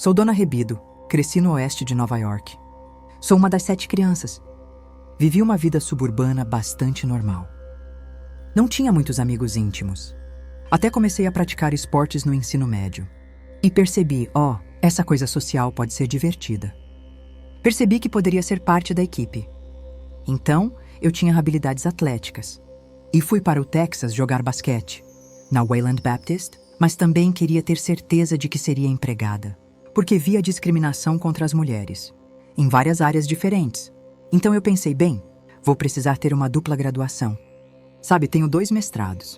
Sou Dona Rebido, cresci no oeste de Nova York. Sou uma das 7 crianças. Vivi uma vida suburbana bastante normal. Não tinha muitos amigos íntimos. Até comecei a praticar esportes no ensino médio. E percebi, essa coisa social pode ser divertida. Percebi que poderia ser parte da equipe. Então, eu tinha habilidades atléticas. E fui para o Texas jogar basquete, na Wayland Baptist, mas também queria ter certeza de que seria empregada, porque via discriminação contra as mulheres, em várias áreas diferentes. Então eu pensei, vou precisar ter uma dupla graduação. Tenho 2 mestrados.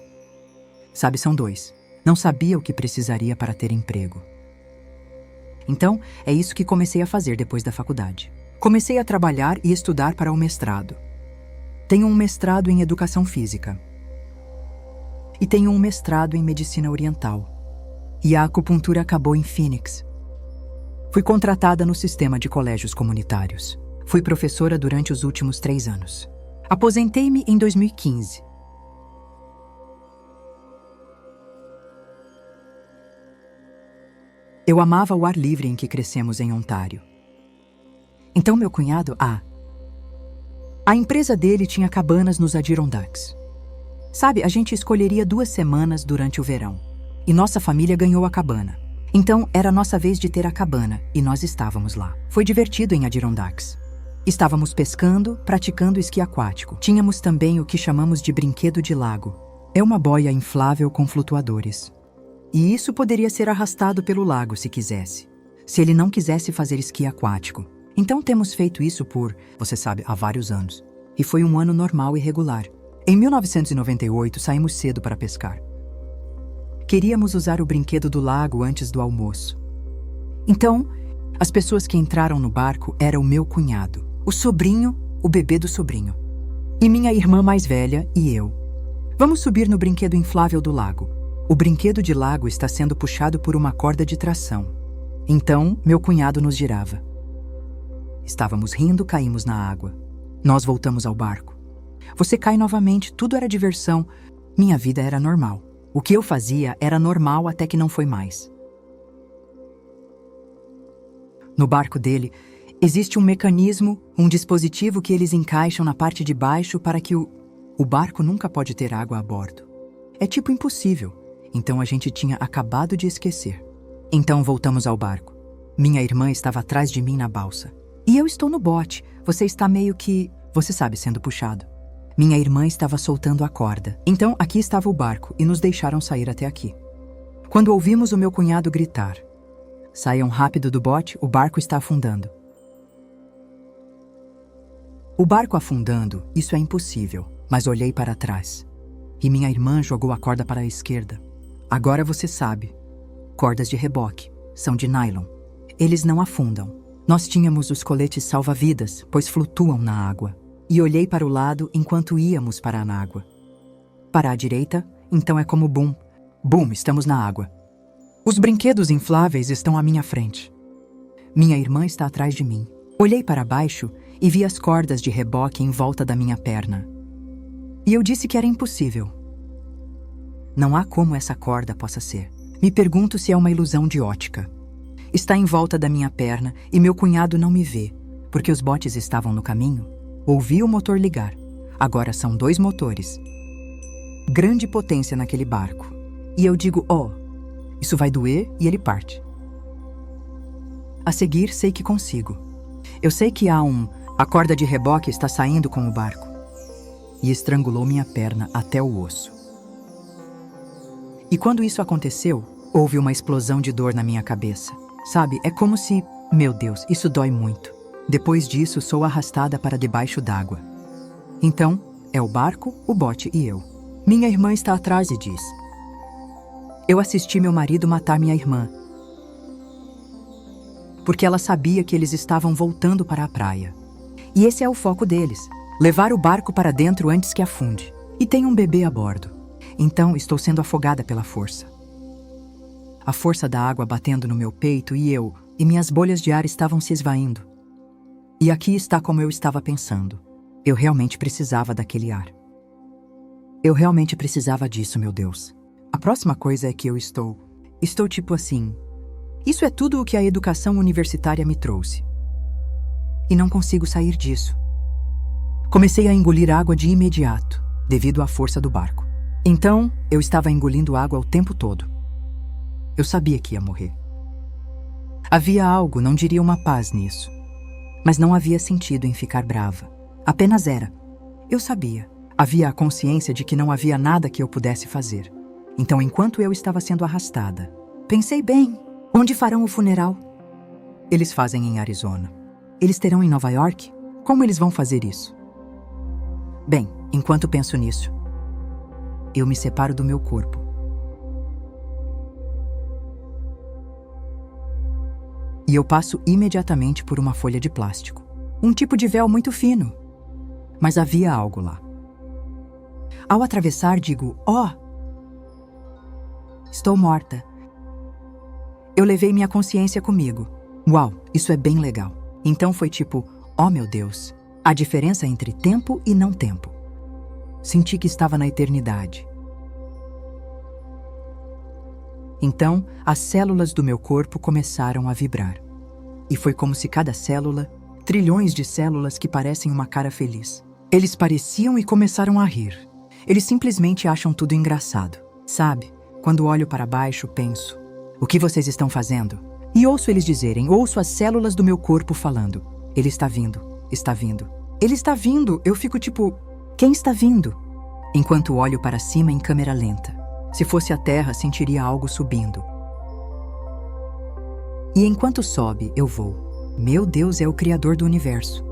São 2. Não sabia o que precisaria para ter emprego. Então, é isso que comecei a fazer depois da faculdade. Comecei a trabalhar e estudar para o mestrado. Tenho um mestrado em Educação Física. E tenho um mestrado em Medicina Oriental. E a acupuntura acabou em Phoenix. Fui contratada no sistema de colégios comunitários. Fui professora durante os últimos 3 anos. Aposentei-me em 2015. Eu amava o ar livre em que crescemos em Ontário. Então meu cunhado, a empresa dele tinha cabanas nos Adirondacks. A gente escolheria 2 semanas durante o verão. E nossa família ganhou a cabana. Então era nossa vez de ter a cabana e nós estávamos lá. Foi divertido em Adirondacks. Estávamos pescando, praticando esqui aquático. Tínhamos também o que chamamos de brinquedo de lago. É uma boia inflável com flutuadores. E isso poderia ser arrastado pelo lago se quisesse, se ele não quisesse fazer esqui aquático. Então temos feito isso por, há vários anos. E foi um ano normal e regular. Em 1998 saímos cedo para pescar. Queríamos usar o brinquedo do lago antes do almoço. Então, as pessoas que entraram no barco eram o meu cunhado, o sobrinho, o bebê do sobrinho, e minha irmã mais velha e eu. Vamos subir no brinquedo inflável do lago. O brinquedo de lago está sendo puxado por uma corda de tração. Então, meu cunhado nos girava. Estávamos rindo, caímos na água. Nós voltamos ao barco. Você cai novamente, tudo era diversão. Minha vida era normal. O que eu fazia era normal até que não foi mais. No barco dele, existe um mecanismo, um dispositivo que eles encaixam na parte de baixo para que o barco nunca pode ter água a bordo. É tipo impossível. Então a gente tinha acabado de esquecer. Então voltamos ao barco. Minha irmã estava atrás de mim na balsa. E eu estou no bote. Você está meio que, sendo puxado. Minha irmã estava soltando a corda. Então aqui estava o barco e nos deixaram sair até aqui. Quando ouvimos o meu cunhado gritar: "Saiam rápido do bote, o barco está afundando." O barco afundando, isso é impossível, mas olhei para trás. E minha irmã jogou a corda para a esquerda. Agora você sabe. Cordas de reboque, são de nylon. Eles não afundam. Nós tínhamos os coletes salva-vidas, pois flutuam na água. E olhei para o lado enquanto íamos para a água. Para a direita, então é como bum. Bum, estamos na água. Os brinquedos infláveis estão à minha frente. Minha irmã está atrás de mim. Olhei para baixo e vi as cordas de reboque em volta da minha perna. E eu disse que era impossível. Não há como essa corda possa ser. Me pergunto se é uma ilusão de ótica. Está em volta da minha perna e meu cunhado não me vê, porque os botes estavam no caminho. Ouvi o motor ligar. Agora são 2 motores. Grande potência naquele barco. E eu digo, isso vai doer, e ele parte. A seguir, sei que consigo. Eu sei que a corda de reboque está saindo com o barco. E estrangulou minha perna até o osso. E quando isso aconteceu, houve uma explosão de dor na minha cabeça. É como se, meu Deus, isso dói muito. Depois disso, sou arrastada para debaixo d'água. Então, é o barco, o bote e eu. Minha irmã está atrás e diz: "Eu assisti meu marido matar minha irmã. Porque ela sabia que eles estavam voltando para a praia. E esse é o foco deles, levar o barco para dentro antes que afunde. E tem um bebê a bordo. Então, estou sendo afogada pela força. A força da água batendo no meu peito e minhas bolhas de ar estavam se esvaindo. E aqui está como eu estava pensando. Eu realmente precisava daquele ar. Eu realmente precisava disso, meu Deus. A próxima coisa é que eu estou tipo assim, Isso é tudo o que a educação universitária me trouxe. E não consigo sair disso. Comecei a engolir água de imediato, devido à força do barco. Então, eu estava engolindo água o tempo todo. Eu sabia que ia morrer. Havia algo, não diria uma paz nisso. Mas não havia sentido em ficar brava. Apenas era. Eu sabia. Havia a consciência de que não havia nada que eu pudesse fazer. Então, enquanto eu estava sendo arrastada, pensei bem, onde farão o funeral? Eles fazem em Arizona. Eles terão em Nova York? Como eles vão fazer isso? Bem, enquanto penso nisso, eu me separo do meu corpo. E eu passo imediatamente por uma folha de plástico. Um tipo de véu muito fino. Mas havia algo lá. Ao atravessar, digo, estou morta. Eu levei minha consciência comigo. Uau, isso é bem legal. Então foi tipo, meu Deus, a diferença entre tempo e não tempo. Senti que estava na eternidade. Então, as células do meu corpo começaram a vibrar. E foi como se cada célula, trilhões de células que parecem uma cara feliz. Eles pareciam e começaram a rir. Eles simplesmente acham tudo engraçado. Sabe, quando olho para baixo, penso, o que vocês estão fazendo? E ouço eles dizerem, ouço as células do meu corpo falando, ele está vindo, está vindo. Ele está vindo, eu fico tipo, quem está vindo? Enquanto olho para cima em câmera lenta. Se fosse a Terra, sentiria algo subindo. E enquanto sobe, eu vou. Meu Deus é o Criador do Universo.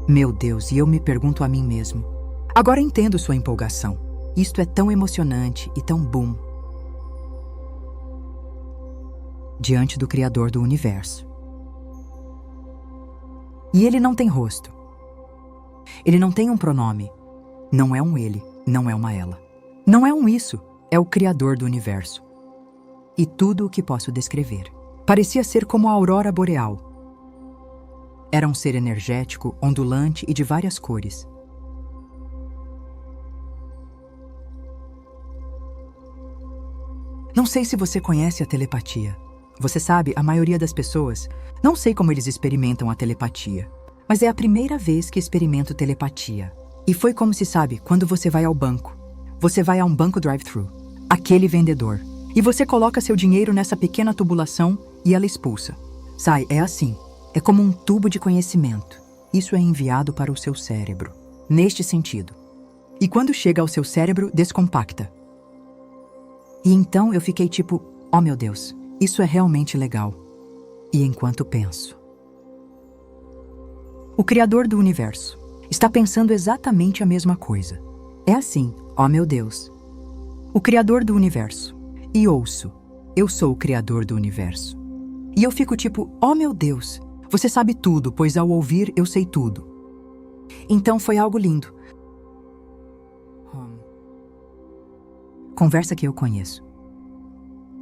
Meu Deus, e eu me pergunto a mim mesmo. Agora entendo sua empolgação. Isto é tão emocionante e tão boom. Diante do Criador do Universo. E ele não tem rosto. Ele não tem um pronome. Não é um ele, não é uma ela. Não é um isso. É o Criador do Universo. E tudo o que posso descrever. Parecia ser como a aurora boreal. Era um ser energético, ondulante e de várias cores. Não sei se você conhece a telepatia. Você sabe, a maioria das pessoas, não sei como eles experimentam a telepatia, mas é a primeira vez que experimento telepatia. E foi como se sabe, quando você vai ao banco. Você vai a um banco drive-thru, aquele vendedor, e você coloca seu dinheiro nessa pequena tubulação e ela expulsa. Sai, é assim. É como um tubo de conhecimento. Isso é enviado para o seu cérebro, neste sentido. E quando chega ao seu cérebro, descompacta. E então eu fiquei tipo, meu Deus, isso é realmente legal. E enquanto penso, o Criador do Universo está pensando exatamente a mesma coisa. É assim, meu Deus. O Criador do Universo. E ouço, eu sou o Criador do Universo. E eu fico tipo, meu Deus, você sabe tudo, pois ao ouvir eu sei tudo. Então foi algo lindo. Conversa que eu conheço.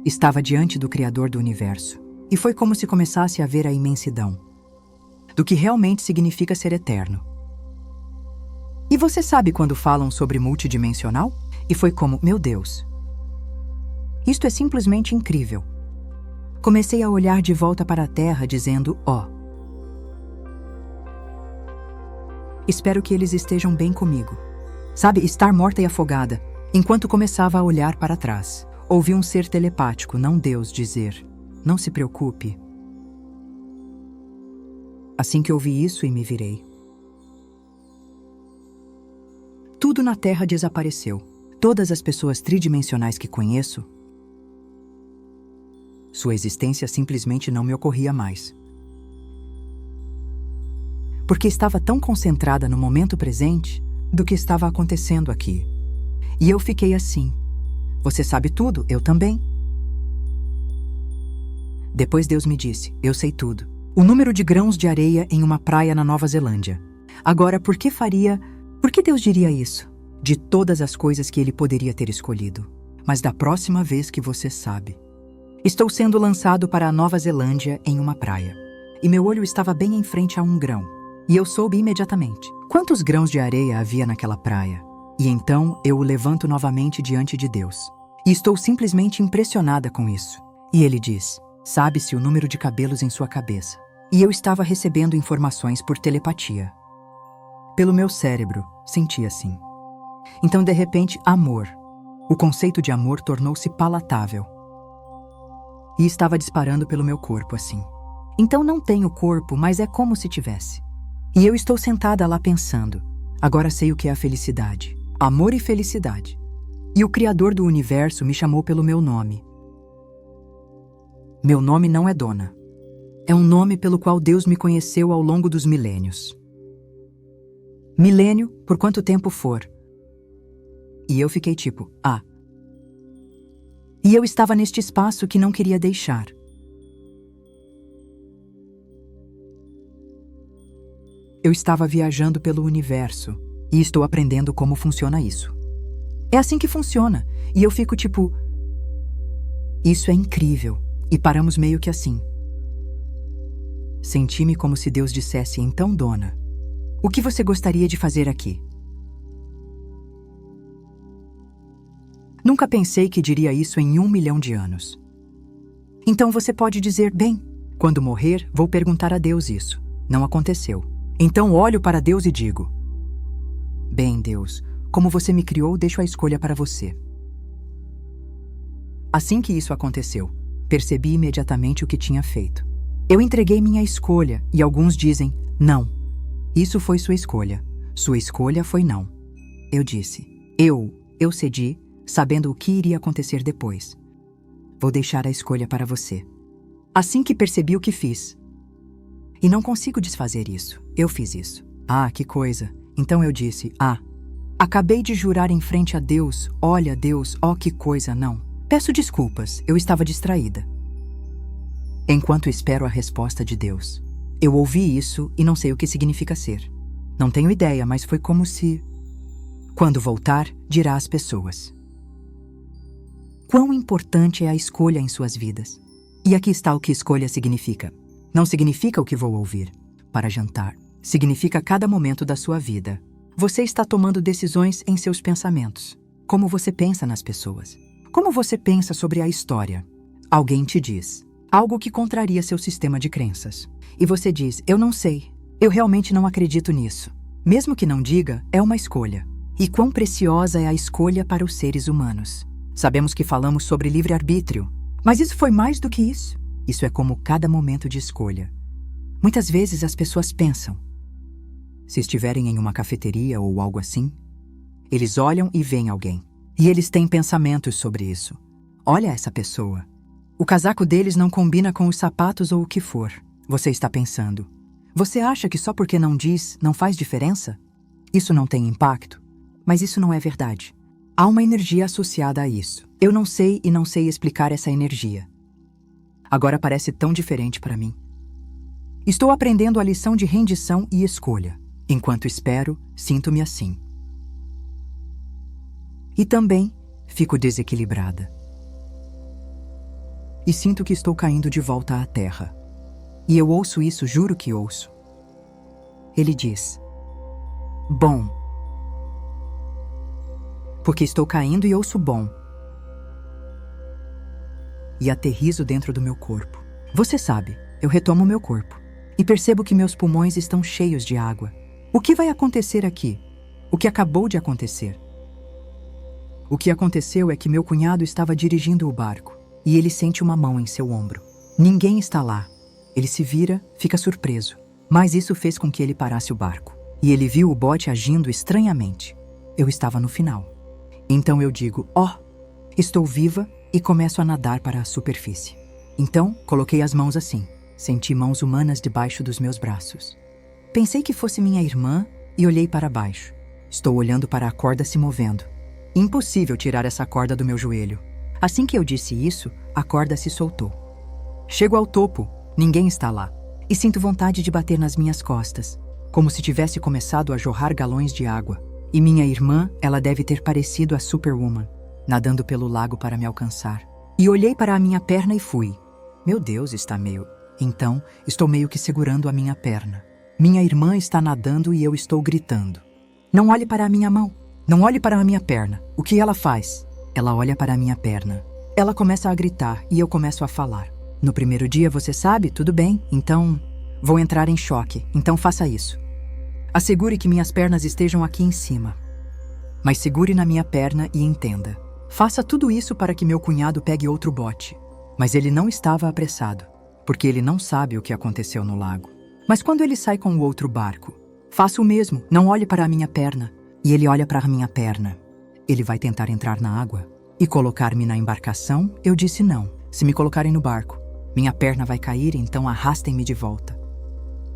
Estava diante do Criador do Universo. E foi como se começasse a ver a imensidão. Do que realmente significa ser eterno. E você sabe quando falam sobre multidimensional? E foi como, meu Deus. Isto é simplesmente incrível. Comecei a olhar de volta para a Terra dizendo, espero que eles estejam bem comigo. Sabe, estar morta e afogada. Enquanto começava a olhar para trás, ouvi um ser telepático, não Deus, dizer, não se preocupe. Assim que ouvi isso e me virei. Tudo na Terra desapareceu. Todas as pessoas tridimensionais que conheço, sua existência simplesmente não me ocorria mais. Porque estava tão concentrada no momento presente do que estava acontecendo aqui. E eu fiquei assim. Você sabe tudo, eu também. Depois Deus me disse, eu sei tudo. O número de grãos de areia em uma praia na Nova Zelândia. Agora, por que Deus diria isso? De todas as coisas que ele poderia ter escolhido. Mas da próxima vez que você sabe. Estou sendo lançado para a Nova Zelândia em uma praia. E meu olho estava bem em frente a um grão. E eu soube imediatamente quantos grãos de areia havia naquela praia. E então eu o levanto novamente diante de Deus. E estou simplesmente impressionada com isso. E ele diz, Sabe-se o número de cabelos em sua cabeça. E eu estava recebendo informações por telepatia. Pelo meu cérebro, senti assim. Então, de repente, amor. O conceito de amor tornou-se palatável. E estava disparando pelo meu corpo assim. Então não tenho corpo, mas é como se tivesse. E eu estou sentada lá pensando. Agora sei o que é a felicidade. Amor e felicidade. E o Criador do universo me chamou pelo meu nome. Meu nome não é Dona. É um nome pelo qual Deus me conheceu ao longo dos milênios. Milênio, por quanto tempo for. E eu fiquei tipo, E eu estava neste espaço que não queria deixar. Eu estava viajando pelo universo e estou aprendendo como funciona isso. É assim que funciona. E eu fico tipo, isso é incrível. E paramos meio que assim. Senti-me como se Deus dissesse, então, Dona, o que você gostaria de fazer aqui? Nunca pensei que diria isso em 1 milhão de anos. Então você pode dizer, bem, quando morrer, vou perguntar a Deus isso. Não aconteceu. Então olho para Deus e digo, bem, Deus, como você me criou, deixo a escolha para você. Assim que isso aconteceu, percebi imediatamente o que tinha feito. Eu entreguei minha escolha e alguns dizem, não. Isso foi sua escolha. Sua escolha foi não. Eu disse, eu cedi, sabendo o que iria acontecer depois. Vou deixar a escolha para você. Assim que percebi o que fiz. E não consigo desfazer isso. Eu fiz isso. Que coisa. Então eu disse, acabei de jurar em frente a Deus. Olha, Deus, que coisa, não. Peço desculpas, eu estava distraída. Enquanto espero a resposta de Deus. Eu ouvi isso e não sei o que significa ser. Não tenho ideia, mas foi como se... Quando voltar, dirá às pessoas. Quão importante é a escolha em suas vidas? E aqui está o que escolha significa. Não significa o que vou ouvir para jantar. Significa cada momento da sua vida. Você está tomando decisões em seus pensamentos. Como você pensa nas pessoas. Como você pensa sobre a história. Alguém te diz algo que contraria seu sistema de crenças. E você diz, eu não sei. Eu realmente não acredito nisso. Mesmo que não diga, é uma escolha. E quão preciosa é a escolha para os seres humanos. Sabemos que falamos sobre livre-arbítrio, mas isso foi mais do que isso. Isso é como cada momento de escolha. Muitas vezes as pessoas pensam. Se estiverem em uma cafeteria ou algo assim, eles olham e veem alguém. E eles têm pensamentos sobre isso. Olha essa pessoa. O casaco deles não combina com os sapatos ou o que for. Você está pensando. Você acha que só porque não diz, não faz diferença? Isso não tem impacto? Mas isso não é verdade. Há uma energia associada a isso. Eu não sei e não sei explicar essa energia. Agora parece tão diferente para mim. Estou aprendendo a lição de rendição e escolha. Enquanto espero, sinto-me assim. E também fico desequilibrada. E sinto que estou caindo de volta à terra. E eu ouço isso, juro que ouço. Ele diz, bom. Porque estou caindo e ouço bom. E aterrizo dentro do meu corpo. Você sabe, eu retomo meu corpo. E percebo que meus pulmões estão cheios de água. O que vai acontecer aqui? O que acabou de acontecer? O que aconteceu é que meu cunhado estava dirigindo o barco. E ele sente uma mão em seu ombro. Ninguém está lá. Ele se vira, fica surpreso. Mas isso fez com que ele parasse o barco. E ele viu o bote agindo estranhamente. Eu estava no final. Então eu digo, estou viva e começo a nadar para a superfície. Então, coloquei as mãos assim. Senti mãos humanas debaixo dos meus braços. Pensei que fosse minha irmã e olhei para baixo. Estou olhando para a corda se movendo. Impossível tirar essa corda do meu joelho. Assim que eu disse isso, a corda se soltou. Chego ao topo, ninguém está lá. E sinto vontade de bater nas minhas costas, como se tivesse começado a jorrar galões de água. E minha irmã, ela deve ter parecido a Superwoman, nadando pelo lago para me alcançar. E olhei para a minha perna e fui. Meu Deus, está meio... Então, estou meio que segurando a minha perna. Minha irmã está nadando e eu estou gritando. Não olhe para a minha mão. Não olhe para a minha perna. O que ela faz? Ela olha para a minha perna. Ela começa a gritar e eu começo a falar. No primeiro dia, você sabe, tudo bem, então vou entrar em choque, então faça isso. Assegure que minhas pernas estejam aqui em cima. Mas segure na minha perna e entenda. Faça tudo isso para que meu cunhado pegue outro bote. Mas ele não estava apressado, porque ele não sabe o que aconteceu no lago. Mas quando ele sai com o outro barco, faça o mesmo, não olhe para a minha perna. E ele olha para a minha perna. Ele vai tentar entrar na água e colocar-me na embarcação? Eu disse não. Se me colocarem no barco, minha perna vai cair, então arrastem-me de volta.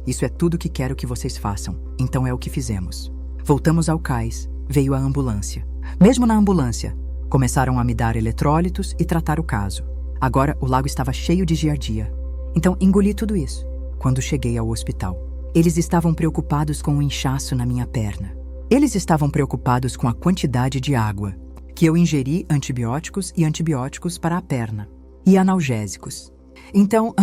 Isso é tudo que quero que vocês façam. Então é o que fizemos. Voltamos ao cais, veio a ambulância. Mesmo na ambulância, começaram a me dar eletrólitos e tratar o caso. Agora o lago estava cheio de giardia. Então engoli tudo isso. Quando cheguei ao hospital, eles estavam preocupados com o inchaço na minha perna. Eles estavam preocupados com a quantidade de água, que eu ingeri antibióticos e antibióticos para a perna, e analgésicos. Então,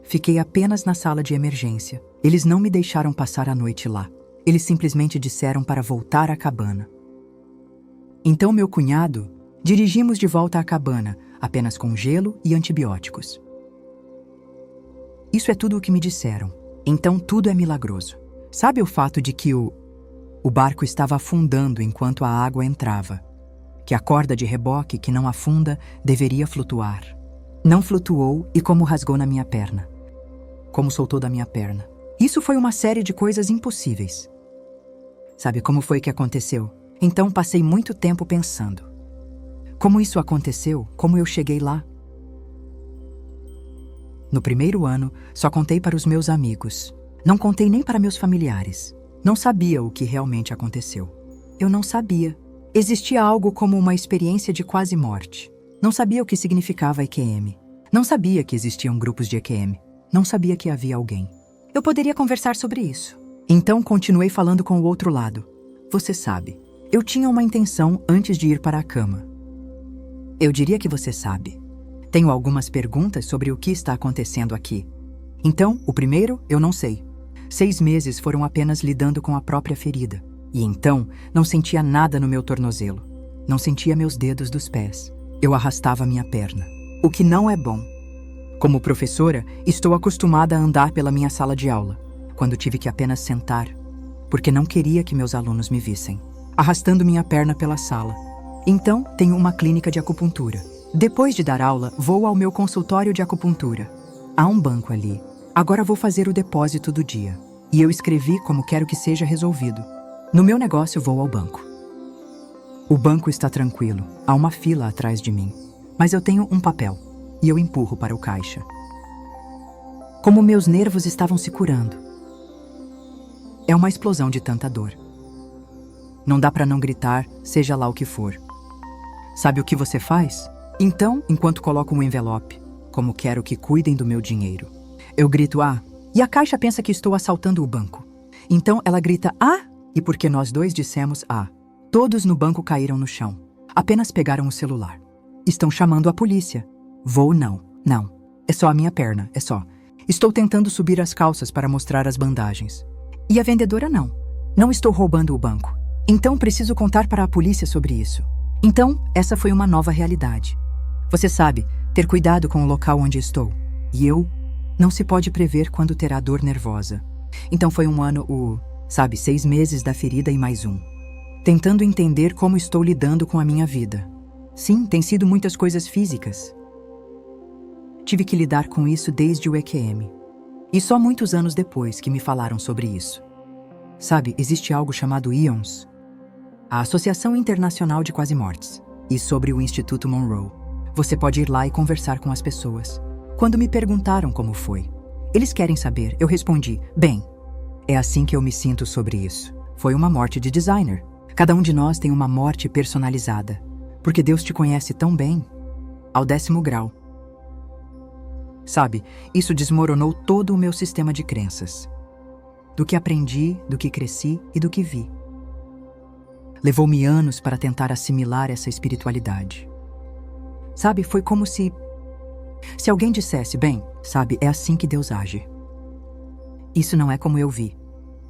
fiquei apenas na sala de emergência. Eles não me deixaram passar a noite lá. Eles simplesmente disseram para voltar à cabana. Então meu cunhado, dirigimos de volta à cabana, apenas com gelo e antibióticos. Isso é tudo o que me disseram. Então tudo é milagroso. Sabe o fato de que o barco estava afundando enquanto a água entrava? Que a corda de reboque que não afunda deveria flutuar. Não flutuou e como rasgou na minha perna. Como soltou da minha perna. Isso foi uma série de coisas impossíveis. Sabe como foi que aconteceu? Então passei muito tempo pensando. Como isso aconteceu? Como eu cheguei lá? No primeiro ano, só contei para os meus amigos. Não contei nem para meus familiares. Não sabia o que realmente aconteceu. Eu não sabia. Existia algo como uma experiência de quase morte. Não sabia o que significava EQM. Não sabia que existiam grupos de EQM. Não sabia que havia alguém. Eu poderia conversar sobre isso. Então continuei falando com o outro lado. Você sabe, eu tinha uma intenção antes de ir para a cama. Eu diria que você sabe. Tenho algumas perguntas sobre o que está acontecendo aqui. Então, o primeiro, eu não sei. 6 meses foram apenas lidando com a própria ferida. E então, não sentia nada no meu tornozelo. Não sentia meus dedos dos pés. Eu arrastava minha perna. O que não é bom. Como professora, estou acostumada a andar pela minha sala de aula, quando tive que apenas sentar, porque não queria que meus alunos me vissem, arrastando minha perna pela sala. Então, tenho uma clínica de acupuntura. Depois de dar aula, vou ao meu consultório de acupuntura. Há um banco ali. Agora vou fazer o depósito do dia. E eu escrevi como quero que seja resolvido. No meu negócio, vou ao banco. O banco está tranquilo. Há uma fila atrás de mim. Mas eu tenho um papel. E eu empurro para o caixa. Como meus nervos estavam se curando. É uma explosão de tanta dor. Não dá para não gritar, seja lá o que for. Sabe o que você faz? Então, enquanto coloco um envelope, como quero que cuidem do meu dinheiro, eu grito e a caixa pensa que estou assaltando o banco. Então ela grita e porque nós dois dissemos todos no banco caíram no chão. Apenas pegaram o celular. Estão chamando a polícia. Vou não. É só a minha perna, é só. Estou tentando subir as calças para mostrar as bandagens. E a vendedora não. Não estou roubando o banco. Então preciso contar para a polícia sobre isso. Então, essa foi uma nova realidade. Você sabe, ter cuidado com o local onde estou. E não se pode prever quando terá dor nervosa. Então foi um ano, 6 meses da ferida e mais um. Tentando entender como estou lidando com a minha vida. Sim, tem sido muitas coisas físicas. Tive que lidar com isso desde o EQM. E só muitos anos depois que me falaram sobre isso. Sabe, existe algo chamado IONS, a Associação Internacional de Quase Mortes, e sobre o Instituto Monroe. Você pode ir lá e conversar com as pessoas. Quando me perguntaram como foi, eles querem saber, eu respondi, bem, é assim que eu me sinto sobre isso. Foi uma morte de designer. Cada um de nós tem uma morte personalizada, porque Deus te conhece tão bem, ao 10º grau. Sabe, isso desmoronou todo o meu sistema de crenças. Do que aprendi, do que cresci e do que vi. Levou-me anos para tentar assimilar essa espiritualidade. Sabe, foi como se alguém dissesse, bem, sabe, é assim que Deus age. Isso não é como eu vi.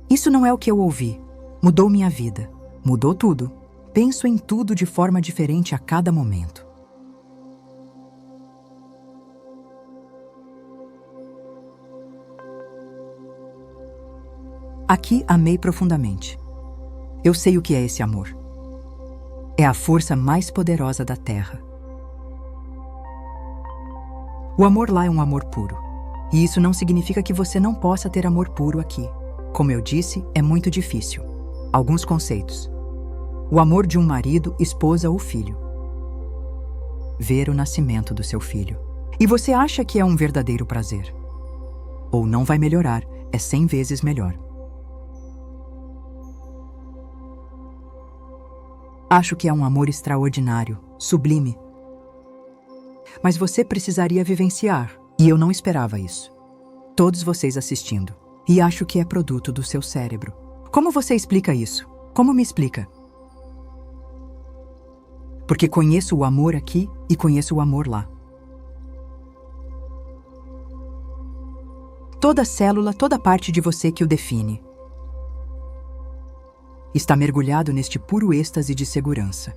Isso não é o que eu ouvi. Mudou minha vida. Mudou tudo. Penso em tudo de forma diferente a cada momento. Aqui amei profundamente. Eu sei o que é esse amor. É a força mais poderosa da Terra. O amor lá é um amor puro. E isso não significa que você não possa ter amor puro aqui. Como eu disse, é muito difícil. Alguns conceitos. O amor de um marido, esposa ou filho. Ver o nascimento do seu filho. E você acha que é um verdadeiro prazer. Ou não vai melhorar, é 100 vezes melhor. Acho que é um amor extraordinário, sublime. Mas você precisaria vivenciar, e eu não esperava isso. Todos vocês assistindo, e acho que é produto do seu cérebro. Como você explica isso? Como me explica? Porque conheço o amor aqui e conheço o amor lá. Toda célula, toda parte de você que o define, está mergulhado neste puro êxtase de segurança.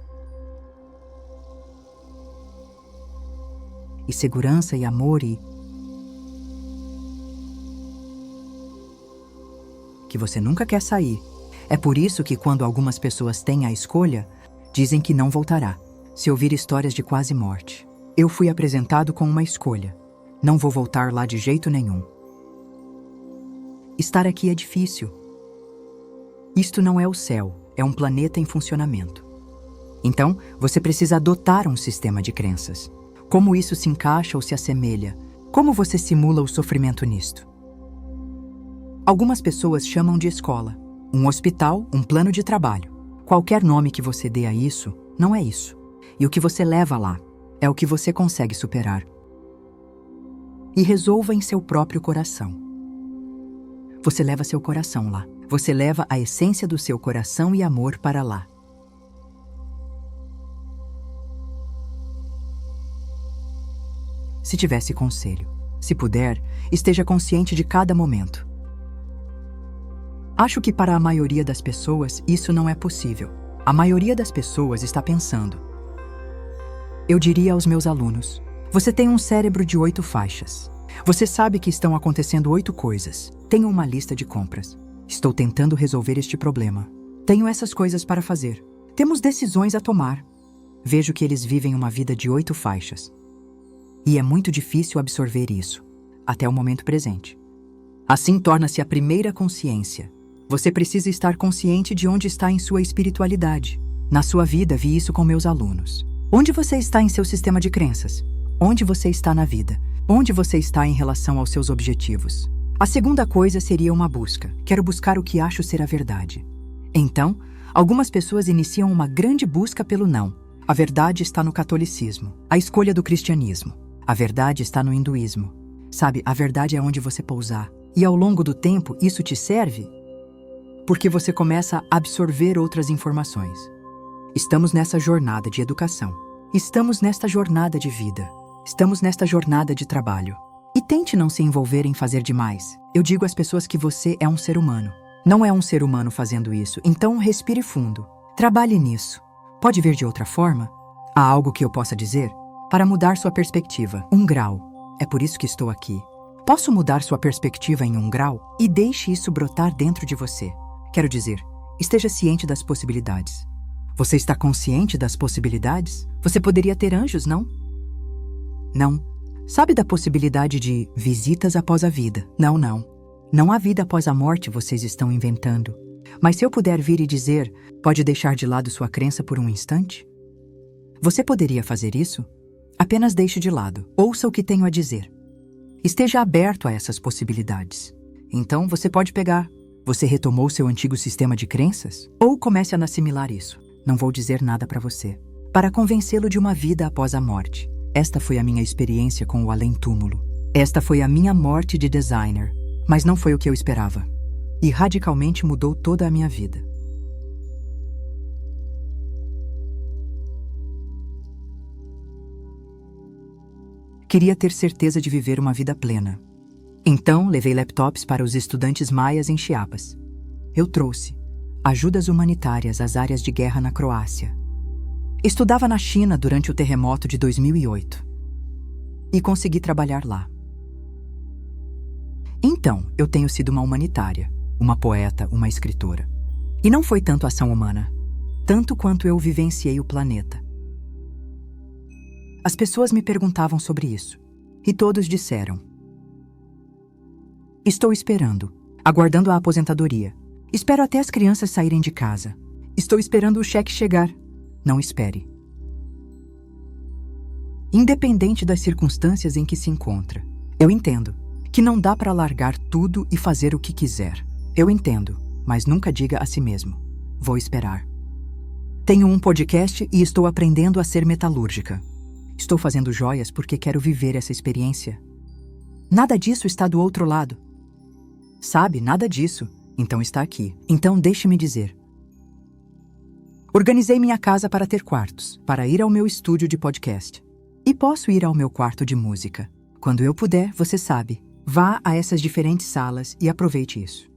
E segurança e amor e... que você nunca quer sair. É por isso que quando algumas pessoas têm a escolha, dizem que não voltará. Se ouvir histórias de quase morte. Eu fui apresentado com uma escolha. Não vou voltar lá de jeito nenhum. Estar aqui é difícil. Isto não é o céu, é um planeta em funcionamento. Então, você precisa adotar um sistema de crenças. Como isso se encaixa ou se assemelha? Como você simula o sofrimento nisto? Algumas pessoas chamam de escola, um hospital, um plano de trabalho. Qualquer nome que você dê a isso, não é isso. E o que você leva lá é o que você consegue superar. E resolva em seu próprio coração. Você leva seu coração lá. Você leva a essência do seu coração e amor para lá. Se tivesse conselho, se puder, esteja consciente de cada momento. Acho que para a maioria das pessoas isso não é possível. A maioria das pessoas está pensando. Eu diria aos meus alunos, você tem um cérebro de 8 faixas. Você sabe que estão acontecendo 8 coisas. Tenho uma lista de compras. Estou tentando resolver este problema. Tenho essas coisas para fazer. Temos decisões a tomar. Vejo que eles vivem uma vida de 8 faixas. E é muito difícil absorver isso, até o momento presente. Assim torna-se a primeira consciência. Você precisa estar consciente de onde está em sua espiritualidade. Na sua vida, vi isso com meus alunos. Onde você está em seu sistema de crenças? Onde você está na vida? Onde você está em relação aos seus objetivos? A segunda coisa seria uma busca. Quero buscar o que acho ser a verdade. Então, algumas pessoas iniciam uma grande busca pelo não. A verdade está no catolicismo, a escolha do cristianismo. A verdade está no hinduísmo. Sabe, a verdade é onde você pousar. E ao longo do tempo, isso te serve? Porque você começa a absorver outras informações. Estamos nessa jornada de educação. Estamos nesta jornada de vida. Estamos nesta jornada de trabalho. E tente não se envolver em fazer demais. Eu digo às pessoas que você é um ser humano. Não é um ser humano fazendo isso, então respire fundo. Trabalhe nisso. Pode ver de outra forma? Há algo que eu possa dizer? Para mudar sua perspectiva, 1 grau. É por isso que estou aqui. Posso mudar sua perspectiva em 1 grau? E deixe isso brotar dentro de você. Quero dizer, esteja ciente das possibilidades. Você está consciente das possibilidades? Você poderia ter anjos, não? Não. Sabe da possibilidade de visitas após a vida? Não, não. Não há vida após a morte, vocês estão inventando. Mas se eu puder vir e dizer, pode deixar de lado sua crença por um instante? Você poderia fazer isso? Apenas deixe de lado. Ouça o que tenho a dizer. Esteja aberto a essas possibilidades. Então você pode pegar. Você retomou seu antigo sistema de crenças? Ou comece a assimilar isso. Não vou dizer nada para você. Para convencê-lo de uma vida após a morte. Esta foi a minha experiência com o além-túmulo. Esta foi a minha morte de designer. Mas não foi o que eu esperava. E radicalmente mudou toda a minha vida. Queria ter certeza de viver uma vida plena. Então, levei laptops para os estudantes maias em Chiapas. Eu trouxe ajudas humanitárias às áreas de guerra na Croácia. Estudava na China durante o terremoto de 2008. E consegui trabalhar lá. Então, eu tenho sido uma humanitária. uma poeta, uma escritora. E não foi tanto ação humana, tanto quanto eu vivenciei o planeta. As pessoas me perguntavam sobre isso, e todos disseram: estou esperando, aguardando a aposentadoria. Espero até as crianças saírem de casa. Estou esperando o cheque chegar. Não espere. Independente das circunstâncias em que se encontra, eu entendo que não dá para largar tudo e fazer o que quiser. Eu entendo, mas nunca diga a si mesmo: vou esperar. Tenho um podcast e estou aprendendo a ser metalúrgica. Estou fazendo joias porque quero viver essa experiência. Nada disso está do outro lado. Sabe, nada disso. Então está aqui. Então deixe-me dizer. Organizei minha casa para ter quartos, para ir ao meu estúdio de podcast. E posso ir ao meu quarto de música. Quando eu puder, você sabe, vá a essas diferentes salas e aproveite isso.